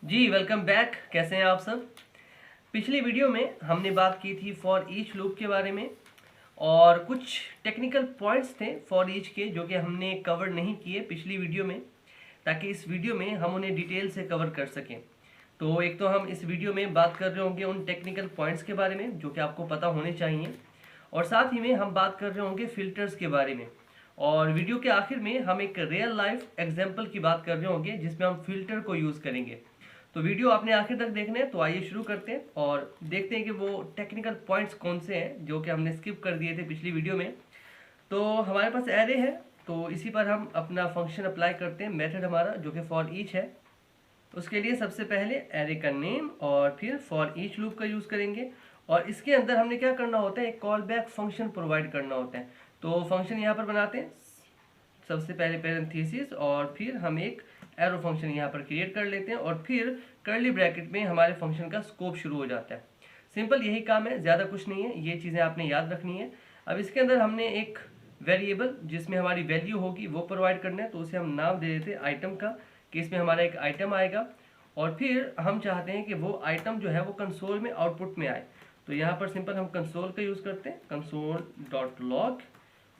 जी welcome back. कैसे हैं आप सब। पिछली वीडियो में हमने बात की थी फॉर ईच लूप के बारे में और कुछ टेक्निकल पॉइंट्स थे फॉर ईच के जो कि हमने कवर नहीं किए पिछली वीडियो में, ताकि इस वीडियो में हम उन्हें डिटेल से कवर कर सकें। तो एक तो हम इस वीडियो में बात कर रहे होंगे उन टेक्निकल पॉइंट्स के बारे में जो कि आपको पता होने चाहिए, और साथ ही में हम बात कर रहे होंगे फिल्टर्स के बारे में, और वीडियो के आखिर में हम एक रियल लाइफ एग्जाम्पल की बात कर रहे होंगे जिसमें हम फिल्टर को यूज़ करेंगे। तो वीडियो आपने आखिर तक देखना है, तो आइए शुरू करते हैं और देखते हैं कि वो टेक्निकल पॉइंट्स कौन से हैं जो कि हमने स्किप कर दिए थे पिछली वीडियो में। तो हमारे पास एरे है, तो इसी पर हम अपना फंक्शन अप्लाई करते हैं। मेथड हमारा जो कि फॉर ईच है, उसके लिए सबसे पहले एरे का नेम और फिर फॉर ईच लूप का यूज़ करेंगे, और इसके अंदर हमने क्या करना होता है, एक कॉल बैक फंक्शन प्रोवाइड करना होता है। तो फंक्शन यहाँ पर बनाते हैं, सबसे पहले पैरेंथेसिस और फिर हम एक एरो फंक्शन यहाँ पर क्रिएट कर लेते हैं, और फिर कर्ली ब्रैकेट में हमारे फंक्शन का स्कोप शुरू हो जाता है। सिंपल यही काम है, ज़्यादा कुछ नहीं है, ये चीज़ें आपने याद रखनी है। अब इसके अंदर हमने एक वेरिएबल जिसमें हमारी वैल्यू होगी वो प्रोवाइड करना है, तो उसे हम नाम दे देते हैं आइटम का, कि इसमें हमारा एक आइटम आएगा, और फिर हम चाहते हैं कि वो आइटम जो है वो कंसोल में आउटपुट में आए। तो यहाँ पर सिंपल हम कंसोल का यूज़ करते हैं, कंसोल डॉट लॉग,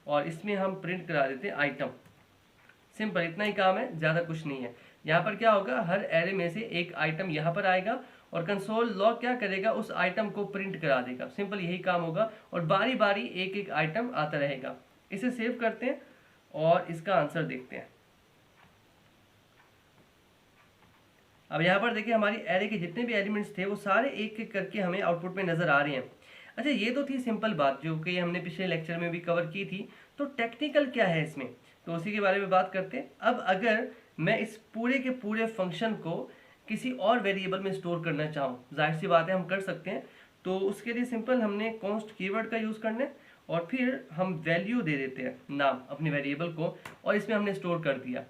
और इसमें हम प्रिंट करा देते हैं आइटम। सिंपल इतना ही काम है, ज़्यादा कुछ नहीं है। यहाँ पर क्या होगा, हर एरे में से एक आइटम यहाँ पर आएगा और कंसोल लॉग क्या करेगा, उस आइटम को प्रिंट करा देगा। सिंपल यही काम होगा, और बारी बारी एक एक आइटम आता रहेगा। इसे सेव करते हैं और इसका आंसर देखते हैं। अब यहाँ पर देखिए हमारी एरे के जितने भी एलिमेंट्स थे वो सारे एक एक करके हमें आउटपुट में नज़र आ रहे हैं। अच्छा, ये तो थी सिंपल बात जो कि हमने पिछले लेक्चर में भी कवर की थी। तो टेक्निकल क्या है इसमें, तो उसी के बारे में बात करते हैं। अब अगर मैं इस पूरे के पूरे फंक्शन को किसी और वेरिएबल में स्टोर करना चाहूँ, जाहिर सी बात है हम कर सकते हैं। तो उसके लिए सिंपल हमने कॉन्स्ट कीवर्ड का यूज़ करना है, और फिर हम वैल्यू दे देते हैं नाम अपने वेरिएबल को, और इसमें हमने स्टोर कर दिया।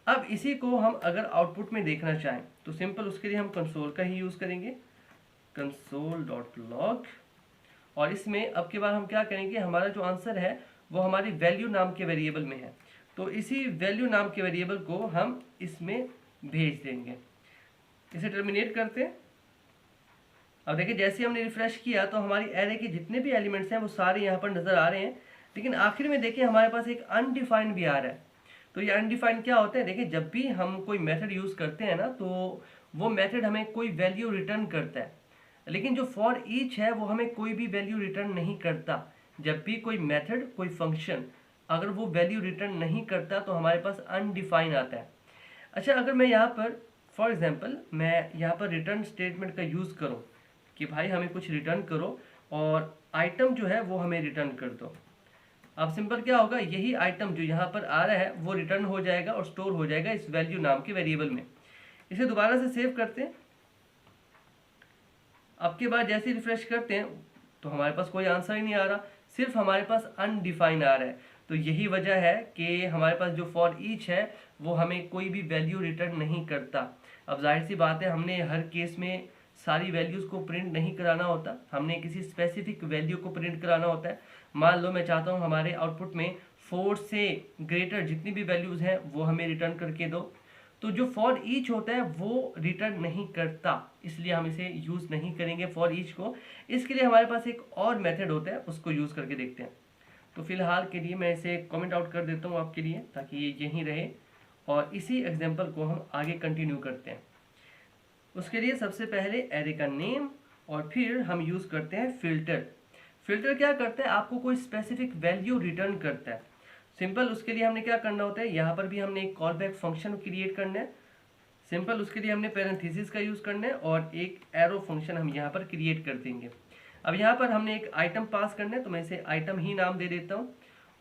अब इसी को हम अगर आउटपुट में देखना चाहें तो सिंपल उसके लिए हम कंसोल का ही यूज़ करेंगे, कंसोल डॉट लॉग, और इसमें अब के बाद हम क्या करेंगे, हमारा जो आंसर है वो हमारी वैल्यू नाम के वेरिएबल में है, तो इसी वैल्यू नाम के वेरिएबल को हम इसमें भेज देंगे। इसे टर्मिनेट करते हैं। अब देखिए जैसे हमने रिफ्रेश किया तो हमारी एरे के जितने भी एलिमेंट्स हैं वो सारे यहाँ पर नज़र आ रहे हैं, लेकिन आखिर में देखिए हमारे पास एक अनडिफाइंड भी आ रहा है। तो ये अनडिफाइंड क्या होता है, देखिए जब भी हम कोई मेथड यूज़ करते हैं ना, तो वो मेथड हमें कोई वैल्यू रिटर्न करता है, लेकिन जो फॉर ईच है वो हमें कोई भी वैल्यू रिटर्न नहीं करता। जब भी कोई मेथड कोई फंक्शन अगर वो वैल्यू रिटर्न नहीं करता तो हमारे पास अनडिफाइन आता है। अच्छा, अगर मैं यहाँ पर फॉर एग्जांपल मैं यहाँ पर रिटर्न स्टेटमेंट का यूज़ करूँ कि भाई हमें कुछ रिटर्न करो और आइटम जो है वो हमें रिटर्न कर दो। अब सिंपल क्या होगा, यही आइटम जो यहाँ पर आ रहा है वो रिटर्न हो जाएगा और स्टोर हो जाएगा इस वैल्यू नाम के वेरिएबल में। इसे दोबारा से सेव करते हैं। अब के बाद जैसे रिफ्रेश करते हैं तो हमारे पास कोई आंसर ही नहीं आ रहा, सिर्फ हमारे पास अनडिफाइन आ रहा है। तो यही वजह है कि हमारे पास जो फॉर ईच है वो हमें कोई भी वैल्यू रिटर्न नहीं करता। अब जाहिर सी बात है, हमने हर केस में सारी वैल्यूज़ को प्रिंट नहीं कराना होता, हमने किसी स्पेसिफिक वैल्यू को प्रिंट कराना होता है। मान लो मैं चाहता हूँ हमारे आउटपुट में 4 से ग्रेटर जितनी भी वैल्यूज़ हैं वो हमें रिटर्न करके दो, तो जो फॉर ईच होता है वो रिटर्न नहीं करता, इसलिए हम इसे यूज़ नहीं करेंगे फॉर ईच को। इसके लिए हमारे पास एक और मेथड होता है, उसको यूज़ करके देखते हैं। तो फिलहाल के लिए मैं इसे कमेंट आउट कर देता हूँ आपके लिए, ताकि ये यहीं रहे, और इसी एग्जांपल को हम आगे कंटिन्यू करते हैं। उसके लिए सबसे पहले एरे का नेम, और फिर हम यूज़ करते हैं फिल्टर। फिल्टर क्या करता है, आपको कोई स्पेसिफिक वैल्यू रिटर्न करता है। सिंपल उसके लिए हमने क्या करना होता है, यहाँ पर भी हमने एक कॉल बैक फंक्शन क्रिएट करना है। सिंपल उसके लिए हमने पैरेंथेसिस का यूज़ करना है, और एक एरो फंक्शन हम यहाँ पर क्रिएट कर देंगे। अब यहाँ पर हमने एक आइटम पास करना है, तो मैं इसे आइटम ही नाम दे देता हूँ,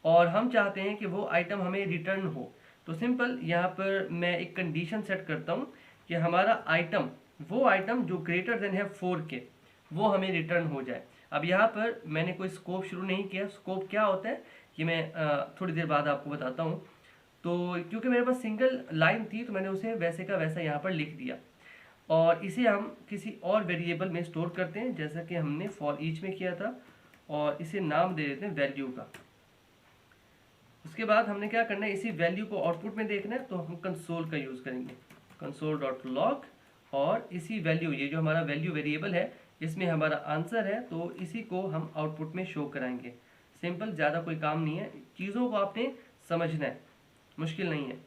और हम चाहते हैं कि वो आइटम हमें रिटर्न हो। तो सिंपल यहाँ पर मैं एक कंडीशन सेट करता हूँ कि हमारा आइटम, वो आइटम जो ग्रेटर देन है 4 के, वो हमें रिटर्न हो जाए। अब यहाँ पर मैंने कोई स्कोप शुरू नहीं किया। स्कोप क्या होता है कि मैं थोड़ी देर बाद आपको बताता हूँ। तो क्योंकि मेरे पास सिंगल लाइन थी तो मैंने उसे वैसे का वैसा यहाँ पर लिख दिया, और इसे हम किसी और वेरिएबल में स्टोर करते हैं जैसा कि हमने फॉर ईच में किया था, और इसे नाम दे देते हैं वैल्यू का। उसके बाद हमने क्या करना है, इसी वैल्यू को आउटपुट में देखना है, तो हम कंसोल का यूज़ करेंगे, कंसोल डॉट लॉग, और इसी वैल्यू, ये जो हमारा वैल्यू वेरिएबल है, इसमें हमारा आंसर है, तो इसी को हम आउटपुट में शो कराएंगे। सिंपल, ज़्यादा कोई काम नहीं है, चीज़ों को आपने समझना है, मुश्किल नहीं है।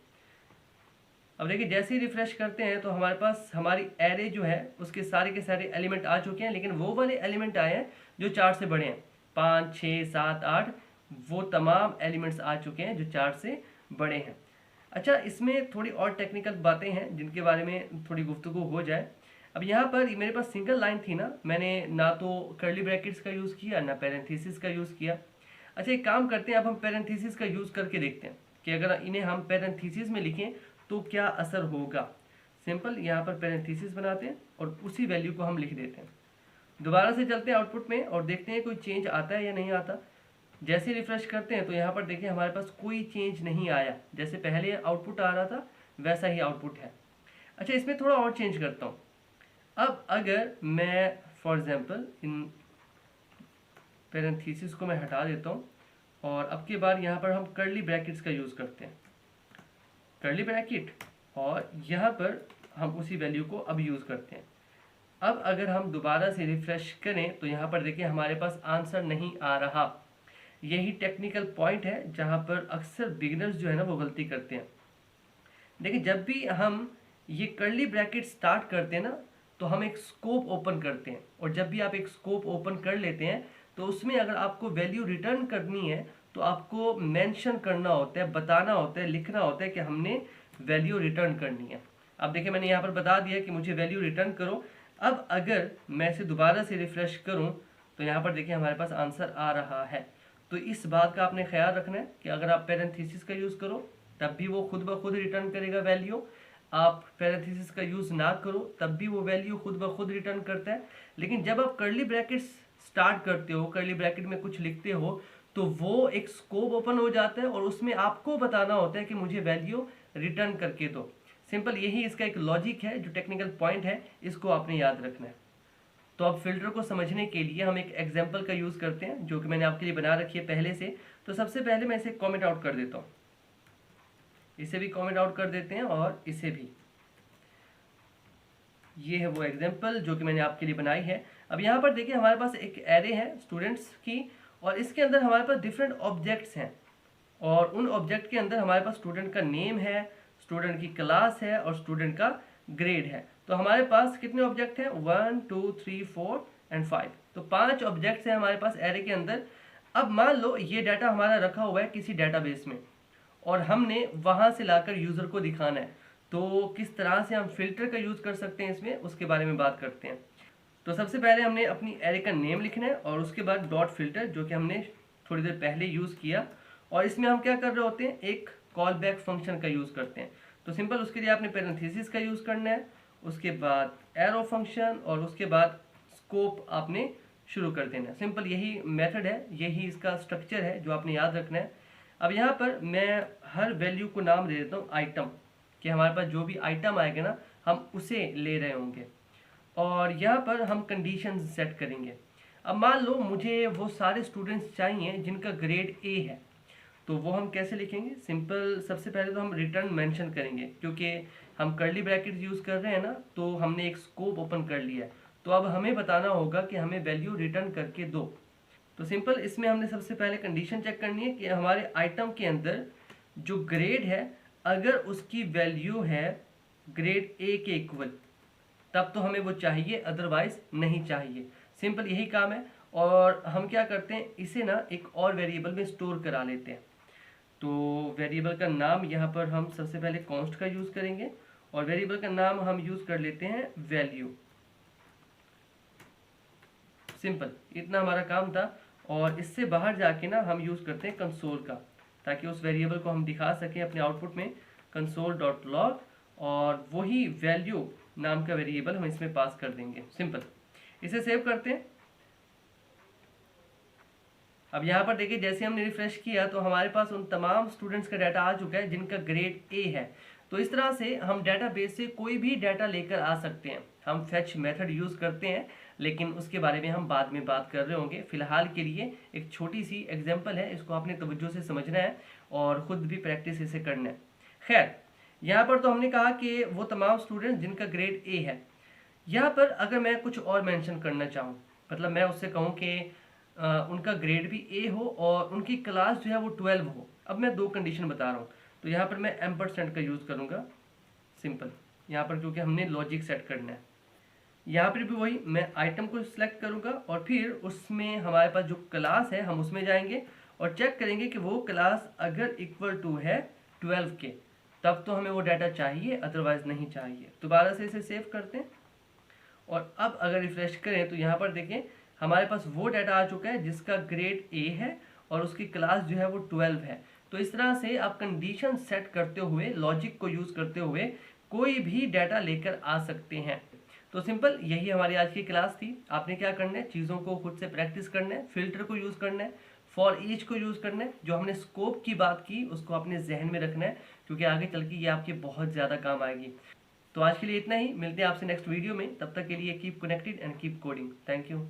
अब देखिए जैसे ही रिफ्रेश करते हैं तो हमारे पास हमारी एरे जो है उसके सारे के सारे एलिमेंट आ चुके हैं, लेकिन वो वाले एलिमेंट आए हैं जो 4 से बड़े हैं। 5, 6, 7, 8 वो तमाम एलिमेंट्स आ चुके हैं जो 4 से बड़े हैं। अच्छा, इसमें थोड़ी और टेक्निकल बातें हैं जिनके बारे में थोड़ी गुफ्तगू हो जाए। अब यहाँ पर मेरे पास सिंगल लाइन थी ना, मैंने ना तो कर्ली ब्रैकेट्स का यूज़ किया ना पैरेंथेसिस का यूज़ किया। अच्छा, एक काम करते हैं, अब हम पैरेंथेसिस का यूज़ करके देखते हैं कि अगर इन्हें हम पैरेंथेसिस में लिखें तो क्या असर होगा। सिंपल, यहाँ पर पैरेंथेसिस बनाते हैं और उसी वैल्यू को हम लिख देते हैं। दोबारा से चलते हैं आउटपुट में और देखते हैं कोई चेंज आता है या नहीं आता। जैसे रिफ्रेश करते हैं तो यहाँ पर देखिए हमारे पास कोई चेंज नहीं आया, जैसे पहले आउटपुट आ रहा था वैसा ही आउटपुट है। अच्छा, इसमें थोड़ा और चेंज करता हूँ। अब अगर मैं फॉर एग्जांपल इन पैरेंथेसिस को मैं हटा देता हूँ और अब के बाद यहाँ पर हम कर्ली ब्रैकेट्स का यूज़ करते हैं, कर्ली ब्रैकेट, और यहाँ पर हम उसी वैल्यू को अब यूज़ करते हैं। अब अगर हम दोबारा से रिफ्रेश करें तो यहाँ पर देखिए हमारे पास आंसर नहीं आ रहा। यही टेक्निकल पॉइंट है जहाँ पर अक्सर बिगिनर्स जो है ना वो गलती करते हैं। देखिए जब भी हम ये कर्ली ब्रैकेट स्टार्ट करते हैं ना तो हम एक स्कोप ओपन करते हैं, और जब भी आप एक स्कोप ओपन कर लेते हैं तो उसमें अगर आपको वैल्यू रिटर्न करनी है तो आपको मेंशन करना होता है, बताना होता है, लिखना होता है कि हमने वैल्यू रिटर्न करनी है। अब देखिए मैंने यहाँ पर बता दिया कि मुझे वैल्यू रिटर्न करो। अब अगर मैं इसे दोबारा से रिफ्रेश करूँ तो यहाँ पर देखिए हमारे पास आंसर आ रहा है। तो इस बात का आपने ख्याल रखना है कि अगर आप पैरेंथेसिस का यूज़ करो तब भी वो खुद ब खुद रिटर्न करेगा वैल्यू, आप पैरेंथेसिस का यूज़ ना करो तब भी वो वैल्यू खुद ब खुद रिटर्न करता है। लेकिन जब आप कर्ली ब्रैकेट्स स्टार्ट करते हो, कर्ली ब्रैकेट में कुछ लिखते हो, तो वो एक स्कोप ओपन हो जाता है और उसमें आपको बताना होता है कि मुझे वैल्यू रिटर्न करके दो। सिंपल, यही इसका एक लॉजिक है, जो टेक्निकल पॉइंट है, इसको आपने याद रखना है। तो अब फिल्टर को समझने के लिए हम एक एग्जाम्पल का यूज़ करते हैं जो कि मैंने आपके लिए बना रखी है पहले से। तो सबसे पहले मैं इसे कॉमेंट आउट कर देता हूँ, इसे भी कॉमेंट आउट कर देते हैं और इसे भी। ये है वो एग्जाम्पल जो कि मैंने आपके लिए बनाई है। अब यहाँ पर देखिए हमारे पास एक एरे है स्टूडेंट्स की, और इसके अंदर हमारे पास डिफरेंट ऑब्जेक्ट्स हैं, और उन ऑब्जेक्ट के अंदर हमारे पास स्टूडेंट का नेम है, स्टूडेंट की क्लास है और स्टूडेंट का ग्रेड है। तो हमारे पास कितने ऑब्जेक्ट हैं? 1, 2, 3, 4 एंड 5। तो 5 ऑब्जेक्ट्स हैं हमारे पास एरे के अंदर। अब मान लो ये डाटा हमारा रखा हुआ है किसी डाटाबेस में और हमने वहाँ से लाकर यूज़र को दिखाना है, तो किस तरह से हम फिल्टर का यूज़ कर सकते हैं इसमें, उसके बारे में बात करते हैं। तो सबसे पहले हमने अपनी एरे का नेम लिखना है और उसके बाद डॉट फिल्टर, जो कि हमने थोड़ी देर पहले यूज़ किया, और इसमें हम क्या कर रहे होते हैं, एक कॉल बैक फंक्शन का यूज़ करते हैं। तो सिंपल उसके लिए आपने पैरेंथेसिस का यूज़ करना है, उसके बाद एरो फंक्शन, और उसके बाद स्कोप आपने शुरू कर देना है। सिंपल यही मेथड है, यही इसका स्ट्रक्चर है जो आपने याद रखना है। अब यहाँ पर मैं हर वैल्यू को नाम दे देता हूँ आइटम, कि हमारे पास जो भी आइटम आएगा ना हम उसे ले रहे होंगे, और यहाँ पर हम कंडीशन सेट करेंगे। अब मान लो मुझे वो सारे स्टूडेंट्स चाहिए जिनका ग्रेड ए है, तो वो हम कैसे लिखेंगे? सिंपल, सबसे पहले तो हम रिटर्न मेंशन करेंगे, क्योंकि हम कर्ली ब्रैकेट यूज़ कर रहे हैं ना, तो हमने एक स्कोप ओपन कर लिया है, तो अब हमें बताना होगा कि हमें वैल्यू रिटर्न करके दो। तो सिंपल इसमें हमने सबसे पहले कंडीशन चेक करनी है कि हमारे आइटम के अंदर जो ग्रेड है अगर उसकी वैल्यू है ग्रेड ए के इक्वल, तब तो हमें वो चाहिए, अदरवाइज नहीं चाहिए। सिंपल यही काम है। और हम क्या करते हैं, इसे ना एक और वेरिएबल में स्टोर करा लेते हैं। तो वेरिएबल का नाम यहाँ पर हम सबसे पहले कॉन्स्ट का यूज़ करेंगे, और वेरिएबल का नाम हम यूज़ कर लेते हैं वैल्यू। सिंपल इतना हमारा काम था। और इससे बाहर जाके ना हम यूज़ करते हैं कंसोल का, ताकि उस वेरिएबल को हम दिखा सकें अपने आउटपुट में, console.log, और वही वैल्यू नाम का वेरिएबल हम इसमें पास कर देंगे। सिंपल, इसे सेव करते हैं। अब यहाँ पर देखिए जैसे हमने रिफ्रेश किया तो हमारे पास उन तमाम स्टूडेंट्स का डाटा आ चुका है जिनका ग्रेड ए है। तो इस तरह से हम डाटाबेस से कोई भी डाटा लेकर आ सकते हैं। हम फेच मेथड यूज़ करते हैं, लेकिन उसके बारे में हम बाद में बात कर रहे होंगे। फिलहाल के लिए एक छोटी सी एग्जांपल है, इसको आपने तवज्जो से समझना है और ख़ुद भी प्रैक्टिस इसे करना है। खैर, यहाँ पर तो हमने कहा कि वो तमाम स्टूडेंट्स जिनका ग्रेड ए है। यहाँ पर अगर मैं कुछ और मेंशन करना चाहूँ, मतलब मैं उससे कहूँ कि उनका ग्रेड भी ए हो और उनकी क्लास जो है वो 12 हो। अब मैं दो कंडीशन बता रहा हूँ, तो यहाँ पर मैं एम्परसेंड का यूज़ करूँगा सिंपल, यहाँ पर क्योंकि हमने लॉजिक सेट करना है। यहाँ पर भी वही, मैं आइटम को सिलेक्ट करूँगा और फिर उसमें हमारे पास जो क्लास है हम उसमें जाएंगे और चेक करेंगे कि वो क्लास अगर इक्वल टू है 12 के, तब तो हमें वो डाटा चाहिए, अदरवाइज नहीं चाहिए। दोबारा से इसे सेव करते हैं और अब अगर रिफ्रेश करें तो यहाँ पर देखें हमारे पास वो डाटा आ चुका है जिसका ग्रेड ए है और उसकी क्लास जो है वो 12 है। तो इस तरह से आप कंडीशन सेट करते हुए, लॉजिक को यूज़ करते हुए कोई भी डाटा लेकर आ सकते हैं। तो सिंपल यही हमारी आज की क्लास थी। आपने क्या करना है, चीज़ों को खुद से प्रैक्टिस करना है, फिल्टर को यूज़ करना है, फॉर ईच को यूज़ करना है, जो हमने स्कोप की बात की उसको अपने जहन में रखना है, क्योंकि आगे चल के ये आपके बहुत ज़्यादा काम आएगी। तो आज के लिए इतना ही, मिलते हैं आपसे नेक्स्ट वीडियो में। तब तक के लिए keep connected and keep coding. Thank you.